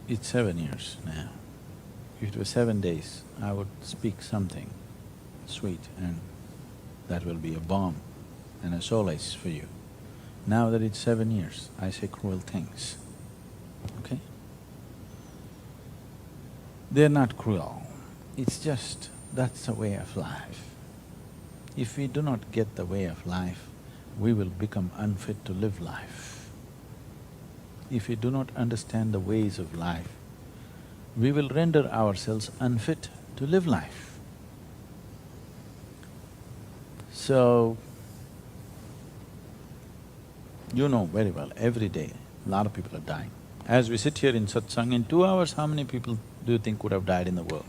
It's 7 years now. If it was 7 days, I would speak something sweet and that will be a balm and a solace for you. Now that it's 7 years, I say cruel things, okay? They're not cruel, it's just that's the way of life. If we do not get the way of life, we will become unfit to live life. If we do not understand the ways of life, we will render ourselves unfit to live life. So, you know very well, every day, a lot of people are dying. As we sit here in satsang, in 2 hours, how many people do you think would have died in the world?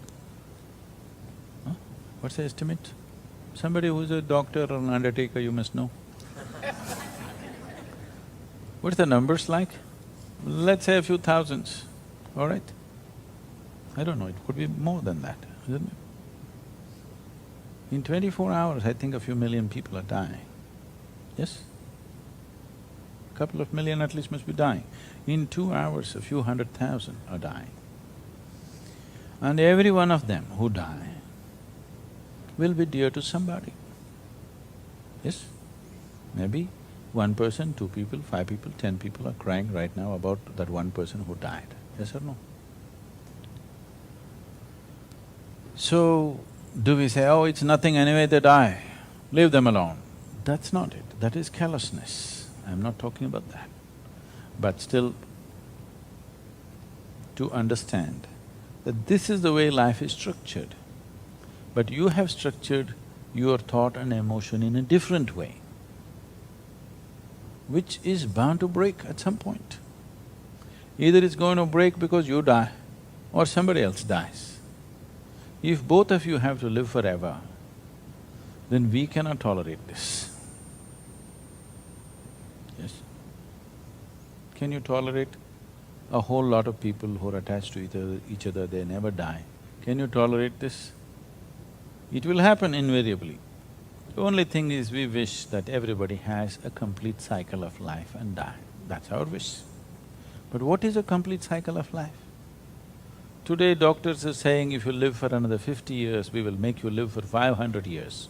Huh? What's the estimate? Somebody who's a doctor or an undertaker, you must know. What's the numbers like? Let's say a few thousands, all right? I don't know, it could be more than that, isn't it? In 24 hours, I think a few million people are dying, yes? Couple of million at least must be dying. In 2 hours, a few 100,000 are dying. And every one of them who die will be dear to somebody, yes? Maybe 1 person, 2 people, 5 people, 10 people are crying right now about that 1 person who died, yes or no? So, do we say, oh, it's nothing anyway, they die, leave them alone? That's not it, that is callousness. I'm not talking about that. But still, to understand that this is the way life is structured, but you have structured your thought and emotion in a different way, which is bound to break at some point. Either it's going to break because you die or somebody else dies. If both of you have to live forever, then we cannot tolerate this. Yes? Can you tolerate a whole lot of people who are attached to each other, they never die? Can you tolerate this? It will happen invariably. The only thing is we wish that everybody has a complete cycle of life and die, that's our wish. But what is a complete cycle of life? Today doctors are saying if you live for another 50 years, we will make you live for 500 years.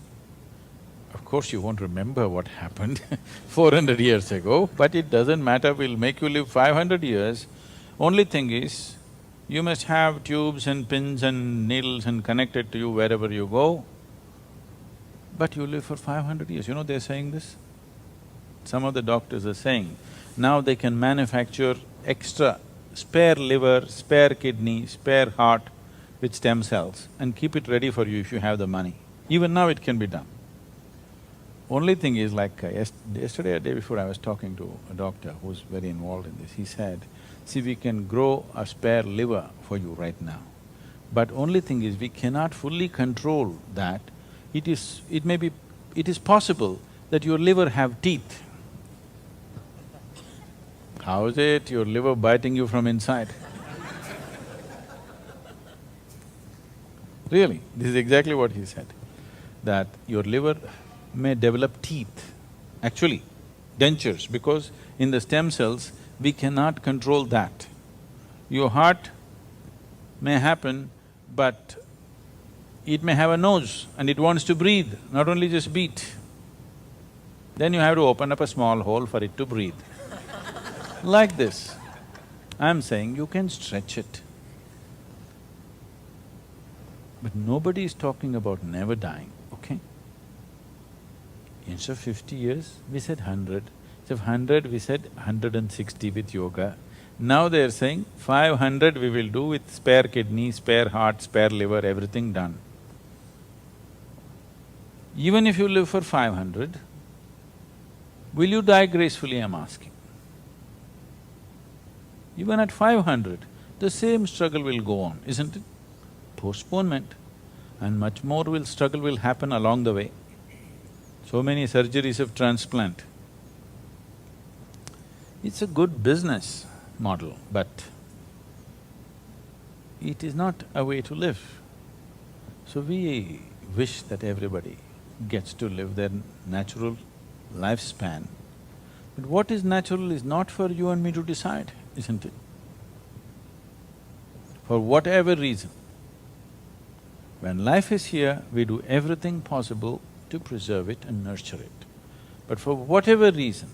Of course you won't remember what happened 400 years ago, but it doesn't matter, we'll make you live 500 years. Only thing is, you must have tubes and pins and needles and connect it to you wherever you go, but you live for 500 years. You know they're saying this? Some of the doctors are saying, now they can manufacture extra spare liver, spare kidney, spare heart with stem cells and keep it ready for you if you have the money. Even now it can be done. Only thing is like yesterday or day before I was talking to a doctor who's very involved in this, he said, see, we can grow a spare liver for you right now, but only thing is we cannot fully control that. It is possible that your liver have teeth. How is it your liver biting you from inside? Really, this is exactly what he said, that your liver may develop teeth, actually dentures, because in the stem cells, we cannot control that. Your heart may happen, but it may have a nose and it wants to breathe, not only just beat. Then you have to open up a small hole for it to breathe. Like this, I'm saying you can stretch it. But nobody is talking about never dying, okay? Instead of 50 years, we said 100. Instead of 100, we said 160 with yoga. Now they're saying 500 we will do with spare kidney, spare heart, spare liver, everything done. Even if you live for 500, will you die gracefully, I'm asking? Even at 500, the same struggle will go on, isn't it? Postponement, and much more struggle will happen along the way. So many surgeries of transplant. It's a good business model, but it is not a way to live. So we wish that everybody gets to live their natural lifespan. But what is natural is not for you and me to decide, isn't it? for whatever reason. When life is here, we do everything possible to preserve it and nurture it. But for whatever reason,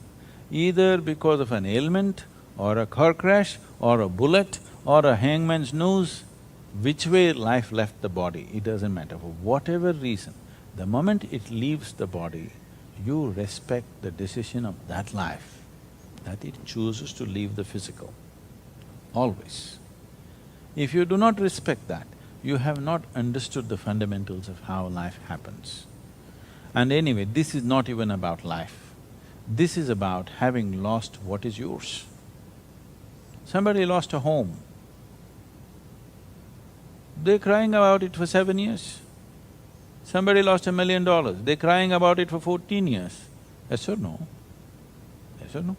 either because of an ailment or a car crash or a bullet or a hangman's noose, which way life left the body, it doesn't matter. For whatever reason, the moment it leaves the body, you respect the decision of that life, that it chooses to leave the physical, always. If you do not respect that, you have not understood the fundamentals of how life happens. And anyway, this is not even about life. This is about having lost what is yours. Somebody lost a home. They're crying about it for 7 years. Somebody lost $1 million, they're crying about it for 14 years. Yes or no? Yes or no?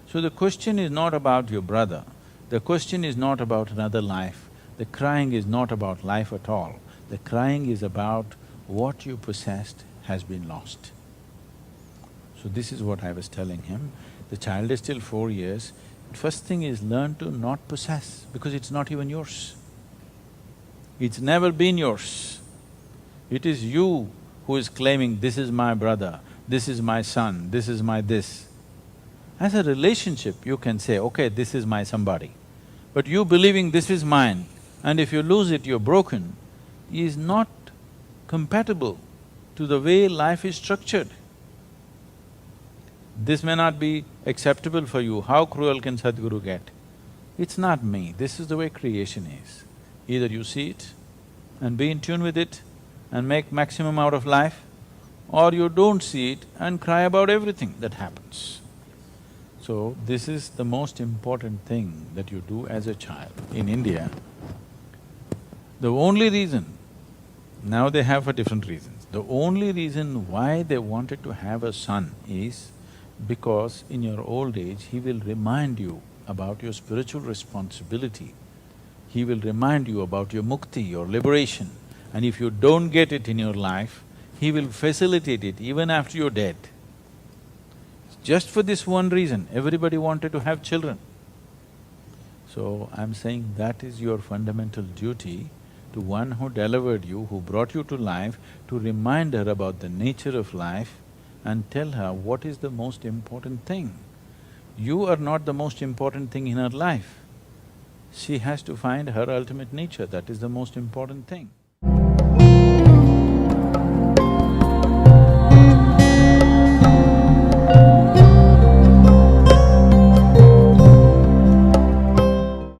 So the question is not about your brother, the question is not about another life, the crying is not about life at all. The crying is about what you possessed has been lost. So this is what I was telling him. The child is still 4 years. First thing is learn to not possess, because it's not even yours. It's never been yours. It is you who is claiming, this is my brother, this is my son, this is my this. As a relationship, you can say, okay, this is my somebody. But you believing this is mine, and if you lose it, you're broken, is not compatible to the way life is structured. This may not be acceptable for you. How cruel can Sadhguru get? It's not me, this is the way creation is. Either you see it and be in tune with it and make maximum out of life, or you don't see it and cry about everything that happens. So, this is the most important thing that you do as a child. In India, the only reason, now they have for different reasons, the only reason why they wanted to have a son is because in your old age, he will remind you about your spiritual responsibility. He will remind you about your mukti, your liberation. And if you don't get it in your life, he will facilitate it even after you're dead. Just for this one reason, everybody wanted to have children. So, I'm saying that is your fundamental duty to one who delivered you, who brought you to life, to remind her about the nature of life and tell her what is the most important thing. You are not the most important thing in her life. She has to find her ultimate nature, that is the most important thing.